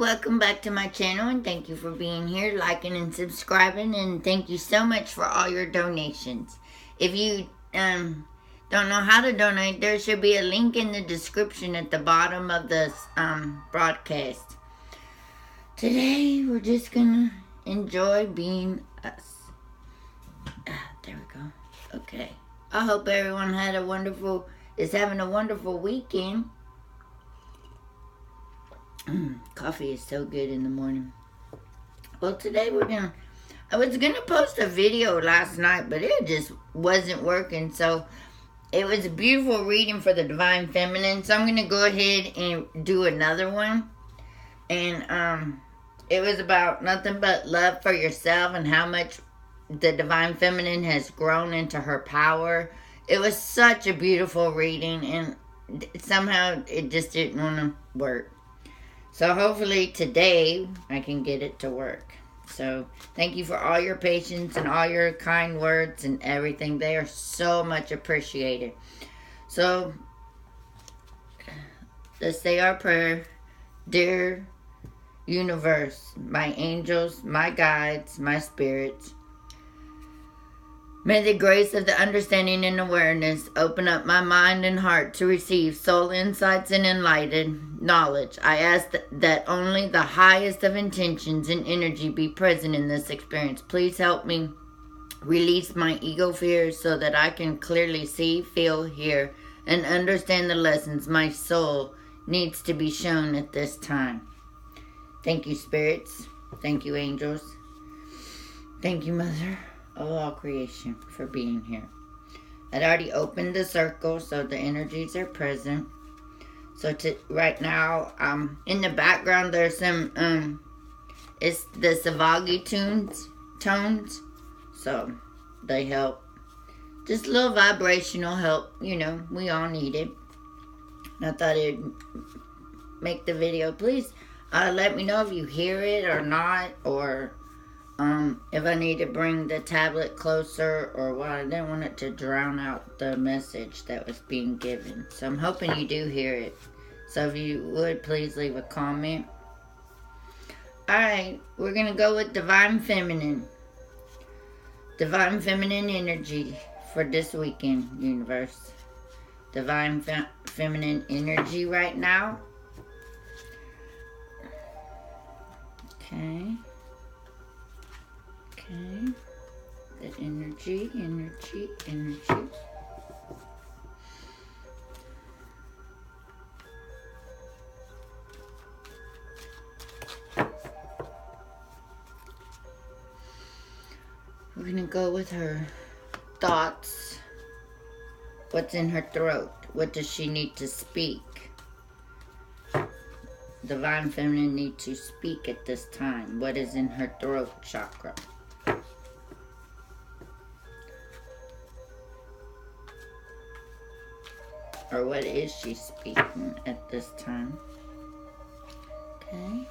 welcome back to my channel, and thank you for being here, liking and subscribing, and thank you so much for all your donations. If you don't know how to donate, there should be a link in the description at the bottom of this broadcast. Today we're just gonna enjoy being us. There we go. Okay. I hope everyone is having a wonderful weekend. Coffee is so good in the morning. Well, today I was gonna post a video last night, but it just wasn't working. So it was a beautiful reading for the Divine Feminine. So I'm gonna go ahead and do another one. And it was about nothing but love for yourself and how much the Divine Feminine has grown into her power. It was such a beautiful reading, and somehow it just didn't want to work. So hopefully today I can get it to work. So thank you for all your patience and all your kind words and everything. They are so much appreciated. So let's say our prayer. Dear universe, my angels, my guides, my spirits, may the grace of the understanding and awareness open up my mind and heart to receive soul insights and enlightened knowledge. I ask that only the highest of intentions and energy be present in this experience. Please help me release my ego fears so that I can clearly see, feel, hear, and understand the lessons my soul needs to be shown at this time. Thank you, spirits. Thank you, angels. Thank you, Mother of all creation, for being here. I'd already opened the circle, so the energies are present. So right now, in the background there's some it's the Savagi tones, so they help. Just a little vibrational help, we all need it. I thought it'd make the video. Please let me know if you hear it or not, or if I need to bring the tablet closer or what. I didn't want it to drown out the message that was being given. So I'm hoping you do hear it. So if you would, please leave a comment. Alright, we're going to go with Divine Feminine. Divine Feminine energy for this weekend, universe. Divine Feminine energy right now. Okay. Okay, the energy. We're going to go with her thoughts. What's in her throat? What does she need to speak? Divine Feminine need to speak at this time. What is in her throat chakra? Or what is she speaking at this time? Okay.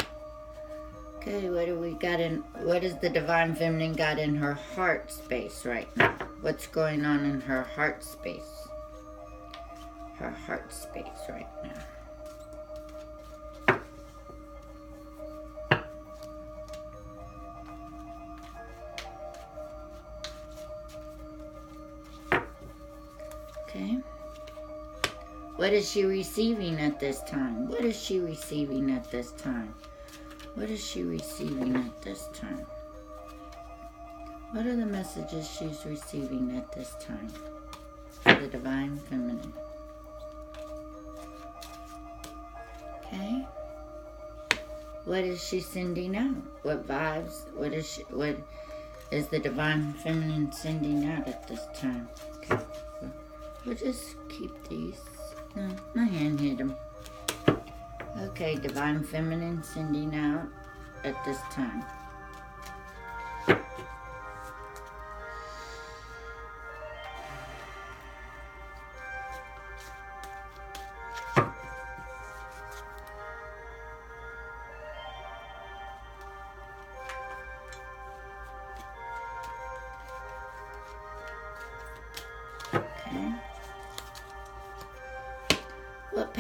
Okay, what do we got what is the Divine Feminine got in her heart space right now? What's going on in her heart space? Her heart space right now. Okay. What is she receiving at this time? What is she receiving at this time? What is she receiving at this time? What are the messages she's receiving at this time for the Divine Feminine? Okay. What is she sending out? What vibes? What is the Divine Feminine sending out at this time? Okay. We'll just keep these. No, my hand hit them. Okay, Divine Feminine sending out at this time.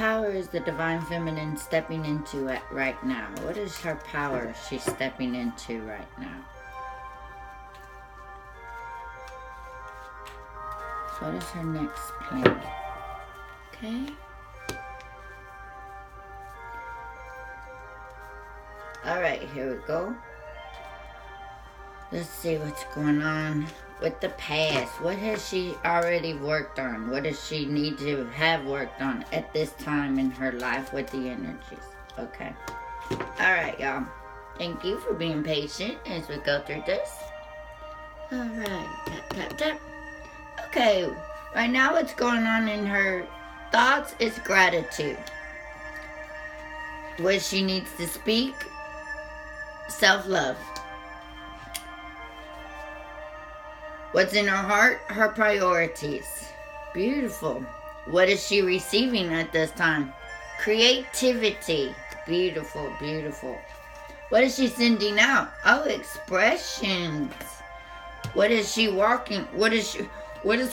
power is the Divine Feminine stepping into it right now? What is her power she's stepping into right now? What is her next plan? Okay. Alright, here we go. Let's see what's going on with the past. What has she already worked on? What does she need to have worked on at this time in her life with the energies? Okay. Alright, y'all. Thank you for being patient as we go through this. Alright. Tap, tap, tap. Okay. Right now what's going on in her thoughts is gratitude. What she needs to speak, self-love. What's in her heart? Her priorities. Beautiful. What is she receiving at this time? Creativity. Beautiful, beautiful. What is she sending out? Oh, expressions. What is she walking? What is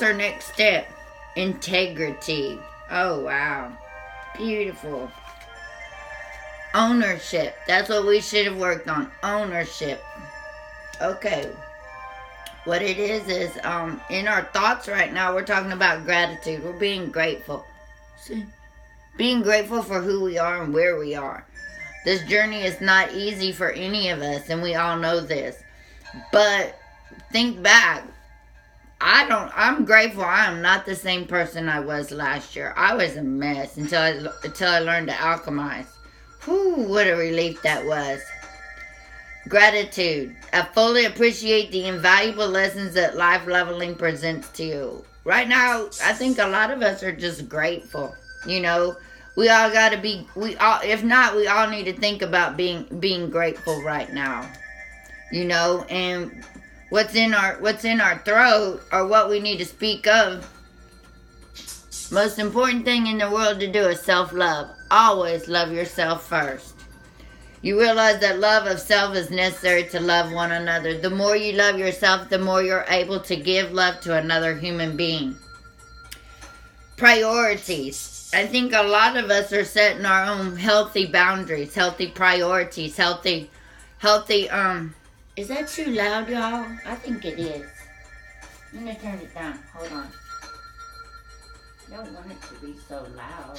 her next step? Integrity. Oh, wow. Beautiful. Ownership. That's what we should have worked on. Ownership. Okay. What it is in our thoughts right now, we're talking about gratitude. We're being grateful. See? Being grateful for who we are and where we are. This journey is not easy for any of us, and we all know this. But think back. I'm grateful I am not the same person I was last year. I was a mess until I learned to alchemize. Whew, what a relief that was. Gratitude. I fully appreciate the invaluable lessons that life leveling presents to you. Right now, I think a lot of us are just grateful. You know, we all gotta be, if not, we all need to think about being grateful right now. You know, and what's in our throat or what we need to speak of. Most important thing in the world to do is self-love. Always love yourself first. You realize that love of self is necessary to love one another. The more you love yourself, the more you're able to give love to another human being. Priorities. I think a lot of us are setting our own healthy boundaries, healthy priorities, healthy, is that too loud, y'all? I think it is. I'm going to turn it down. Hold on. I don't want it to be so loud.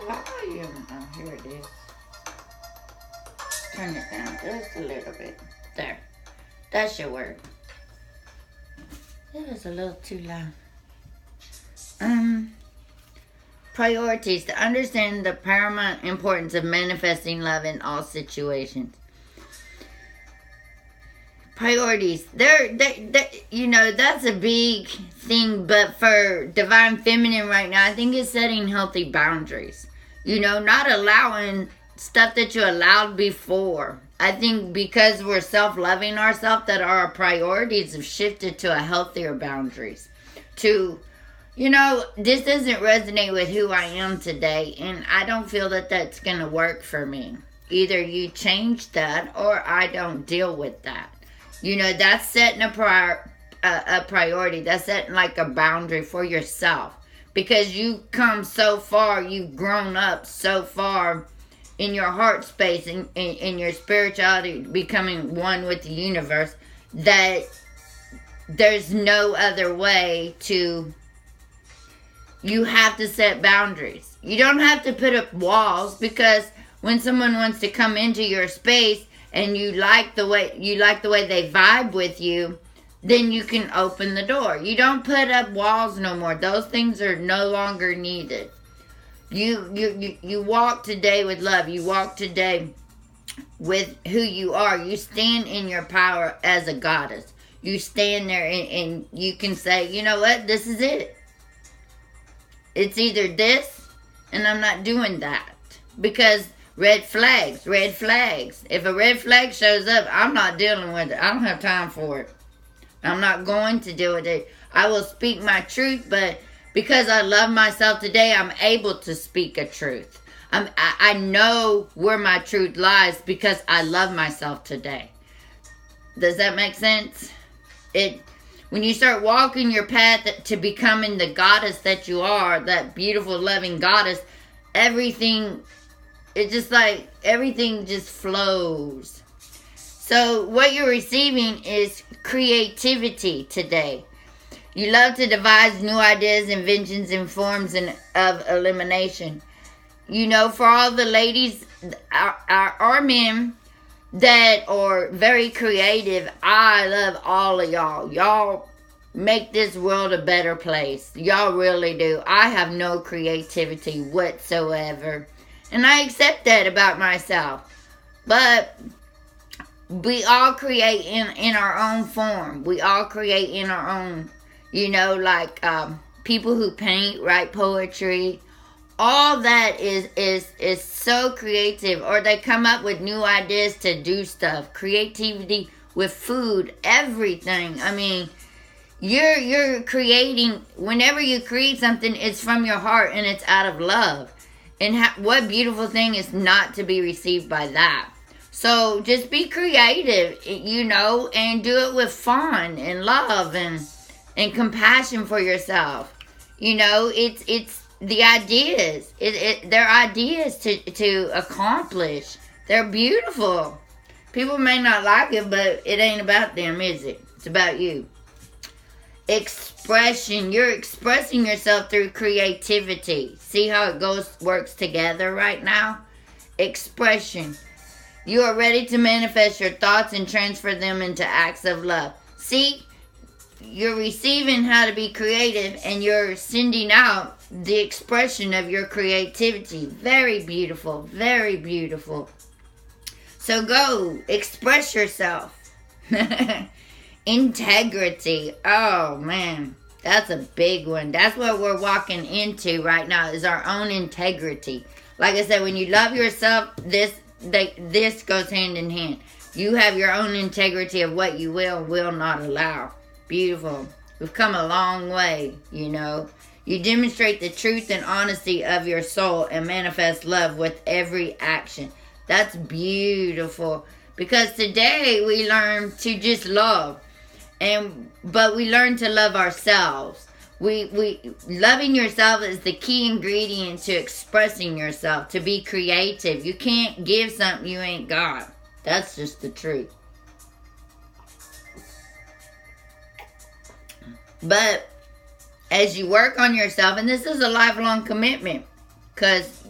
Volume. Oh, here it is. Turn it down just a little bit. There. That should work. It was a little too loud. Priorities. To understand the paramount importance of manifesting love in all situations. Priorities. You know, that's a big thing, but for Divine Feminine right now, I think it's setting healthy boundaries. You know, not allowing stuff that you allowed before. I think because we're self-loving ourselves, that our priorities have shifted to a healthier boundaries. To, you know, this doesn't resonate with who I am today, and I don't feel that that's going to work for me. Either you change that, or I don't deal with that. You know, that's setting a priority. That's setting like a boundary for yourself. Because you've come so far, you've grown up so far in your heart space, in your spirituality, becoming one with the universe, that there's no other way to, you have to set boundaries. You don't have to put up walls, because when someone wants to come into your space and you like the way they vibe with you, then you can open the door. You don't put up walls no more. Those things are no longer needed. You walk today with love. You walk today with who you are. You stand in your power as a goddess. You stand there and you can say, you know what? This is it. It's either this, and I'm not doing that. Because red flags. If a red flag shows up, I'm not dealing with it. I don't have time for it. I'm not going to deal with it. I will speak my truth, but because I love myself today, I'm able to speak a truth. I know where my truth lies because I love myself today. Does that make sense? when you start walking your path to becoming the goddess that you are, that beautiful, loving goddess, everything just flows. So what you're receiving is creativity today. You love to devise new ideas, inventions, and forms of elimination. You know, for all the ladies, our men that are very creative, I love all of y'all. Y'all make this world a better place. Y'all really do. I have no creativity whatsoever. And I accept that about myself. But we all create in our own form. We all create in our own, you know, like people who paint, write poetry. All that is so creative. Or they come up with new ideas to do stuff. Creativity with food, everything. I mean, you're creating, whenever you create something, it's from your heart and it's out of love. And what beautiful thing is not to be received by that? So just be creative, you know, and do it with fun and love and compassion for yourself. You know, it's the ideas. They're ideas to accomplish. They're beautiful. People may not like it, but it ain't about them, is it? It's about you. Expression. You're expressing yourself through creativity. See how it works together right now? Expression. You are ready to manifest your thoughts and transfer them into acts of love. See, you're receiving how to be creative and you're sending out the expression of your creativity. Very beautiful. Very beautiful. So go express yourself. Integrity. Oh man, that's a big one. That's what we're walking into right now, is our own integrity. Like I said, when you love yourself, this goes hand in hand. You have your own integrity of what you will not allow. Beautiful. We've come a long way, you know. You demonstrate the truth and honesty of your soul and manifest love with every action. That's beautiful. Because today we learn to just love. But we learn to love ourselves. Loving yourself is the key ingredient to expressing yourself, to be creative. You can't give something you ain't got. That's just the truth. But as you work on yourself, and this is a lifelong commitment, because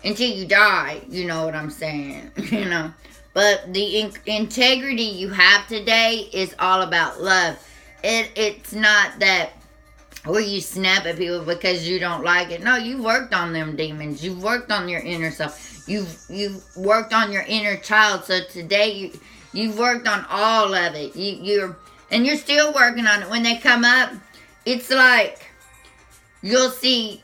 until you die, you know what I'm saying, you know. But the integrity you have today is all about love. It's not that where you snap at people because you don't like it. No, you've worked on them demons. You've worked on your inner self. You've worked on your inner child. So today you've worked on all of it. You're still working on it. When they come up, it's like you'll feel,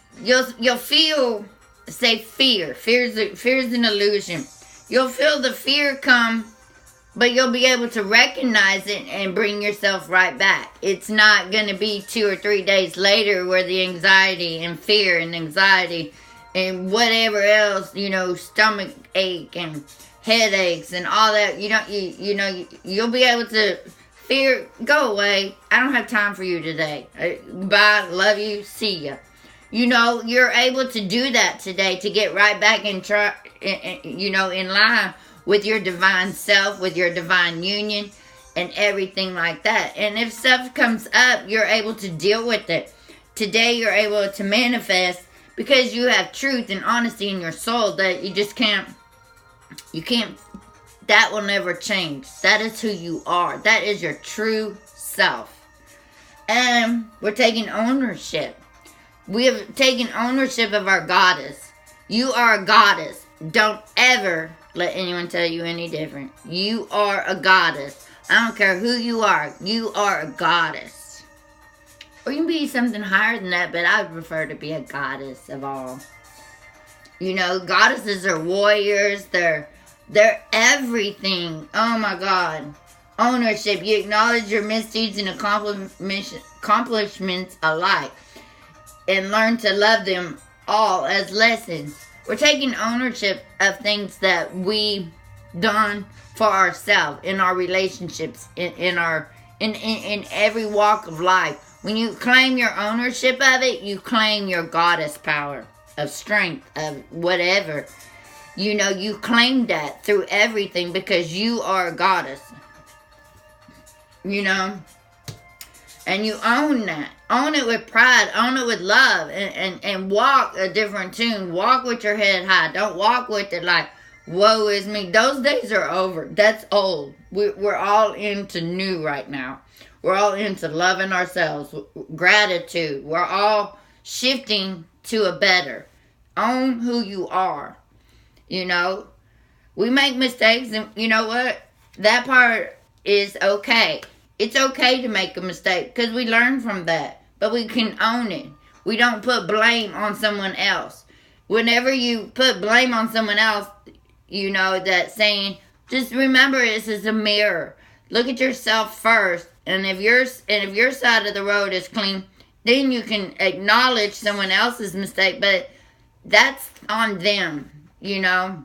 say, fear. Fear's an illusion. You'll feel the fear come, but you'll be able to recognize it and bring yourself right back. It's not going to be 2 or 3 days later where the anxiety and fear and anxiety and whatever else, you know, stomach ache and headaches and all that, you'll be able to fear, go away. I don't have time for you today. Bye, love you, see ya. You know, you're able to do that today to get right back in line with your divine self, with your divine union, and everything like that. And if stuff comes up, you're able to deal with it. Today, you're able to manifest because you have truth and honesty in your soul that that will never change. That is who you are. That is your true self. And we're taking ownership. We have taken ownership of our goddess. You are a goddess. Don't ever let anyone tell you any different. You are a goddess. I don't care who you are. You are a goddess. Or you can be something higher than that, but I would prefer to be a goddess of all. You know, goddesses are warriors. They're everything. Oh my God. Ownership. You acknowledge your misdeeds and accomplishments alike. And learn to love them all as lessons. We're taking ownership of things that we done for ourselves in our relationships, in our in every walk of life. When you claim your ownership of it, you claim your goddess power of strength, of whatever. You know, you claim that through everything because you are a goddess. You know? And you own that. Own it with pride. Own it with love. And walk a different tune. Walk with your head high. Don't walk with it like, woe is me. Those days are over. That's old. We're all into new right now. We're all into loving ourselves. Gratitude. We're all shifting to a better. Own who you are. You know? We make mistakes, and you know what? That part is okay. It's okay to make a mistake because we learn from that. But we can own it. We don't put blame on someone else. Whenever you put blame on someone else, you know that saying, just remember this is a mirror. Look at yourself first. And if your side of the road is clean, then you can acknowledge someone else's mistake. But that's on them, you know.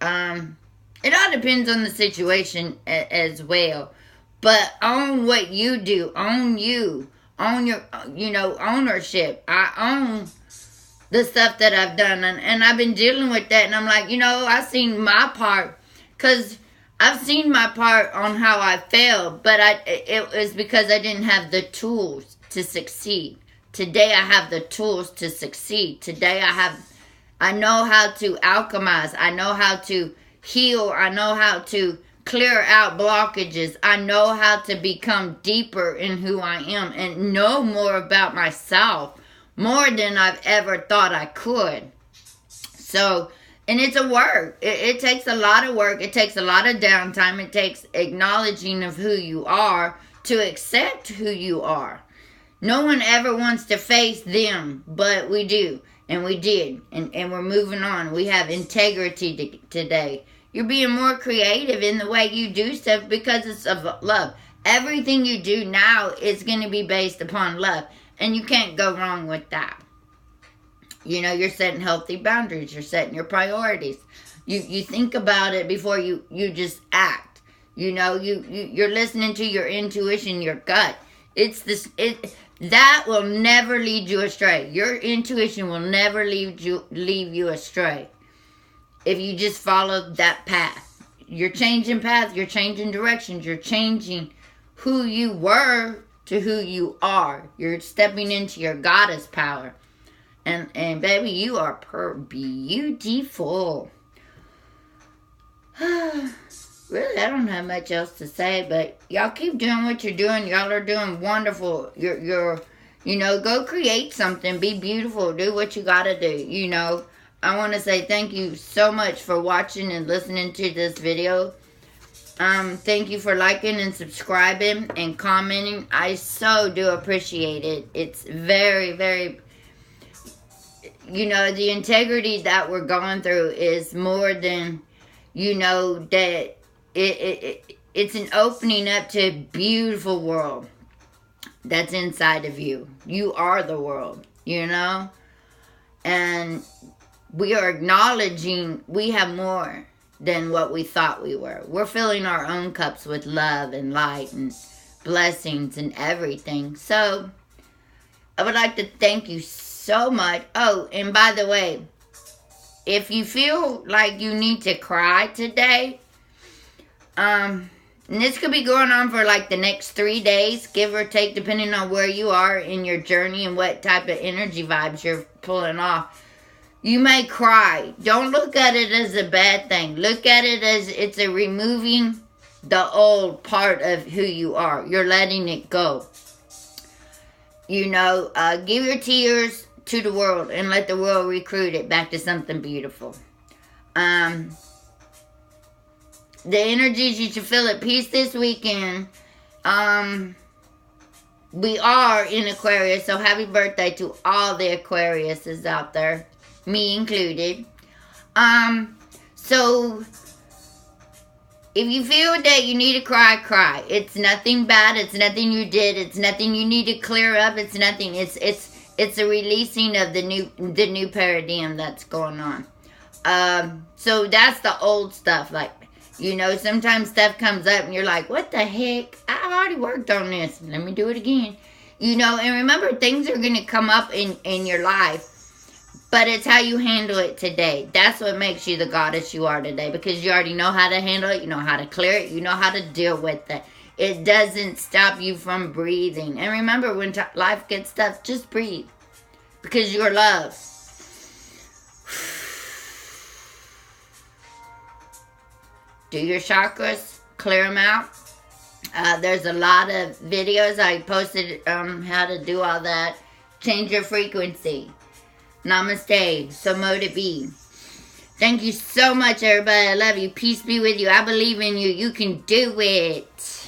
It all depends on the situation as well. But own what you do. Own you. Own your, ownership. I own the stuff that I've done. And I've been dealing with that. And I'm like, I've seen my part. Because I've seen my part on how I failed. But it was because I didn't have the tools to succeed. Today I have the tools to succeed. Today I know how to alchemize. I know how to heal. I know how to clear out blockages. I know how to become deeper in who I am and know more about myself, more than I've ever thought I could. So, and it's a work. It takes a lot of work. It takes a lot of downtime. It takes acknowledging of who you are to accept who you are. No one ever wants to face them, but we do. And we did. And we're moving on. We have integrity today. You're being more creative in the way you do stuff because it's of love. Everything you do now is going to be based upon love. And you can't go wrong with that. You're setting healthy boundaries. You're setting your priorities. You think about it before you just act. You're listening to your intuition, your gut. That will never lead you astray. Your intuition will never leave you astray. If you just follow that path. You're changing paths. You're changing directions. You're changing who you were to who you are. You're stepping into your goddess power. And baby, you are beautiful. Really, I don't have much else to say, but y'all keep doing what you're doing. Y'all are doing wonderful. You're go create something. Be beautiful. Do what you gotta do, I want to say thank you so much for watching and listening to this video. Thank you for liking and subscribing and commenting. I so do appreciate it. It's very, very, the integrity that we're going through is more than, that it's an opening up to a beautiful world that's inside of you. You are the world, and we are acknowledging we have more than what we thought we were. We're filling our own cups with love and light and blessings and everything. So, I would like to thank you so much. Oh, and by the way, if you feel like you need to cry today, and this could be going on for like the next 3 days, give or take, depending on where you are in your journey and what type of energy vibes you're pulling off. You may cry. Don't look at it as a bad thing. Look at it as it's a removing the old part of who you are. You're letting it go. Give your tears to the world and let the world recruit it back to something beautiful. The energies you should feel at peace this weekend. We are in Aquarius, so happy birthday to all the Aquariuses out there. Me included. So if you feel that you need to cry, cry. It's nothing bad. It's nothing you did. It's nothing you need to clear up. It's nothing. It's a releasing of the new paradigm that's going on. So that's the old stuff. Like, sometimes stuff comes up and you're like, what the heck? already worked on this. Let me do it again. You know, and remember, things are going to come up in your life. But it's how you handle it today. That's what makes you the goddess you are today. Because you already know how to handle it. You know how to clear it. You know how to deal with it. It doesn't stop you from breathing. And remember, when life gets tough, just breathe. Because you're loved. Do your chakras. Clear them out. There's a lot of videos I posted how to do all that. Change your frequency. Namaste. So mote it be. Thank you so much, everybody. I love you. Peace be with you. I believe in you. You can do it.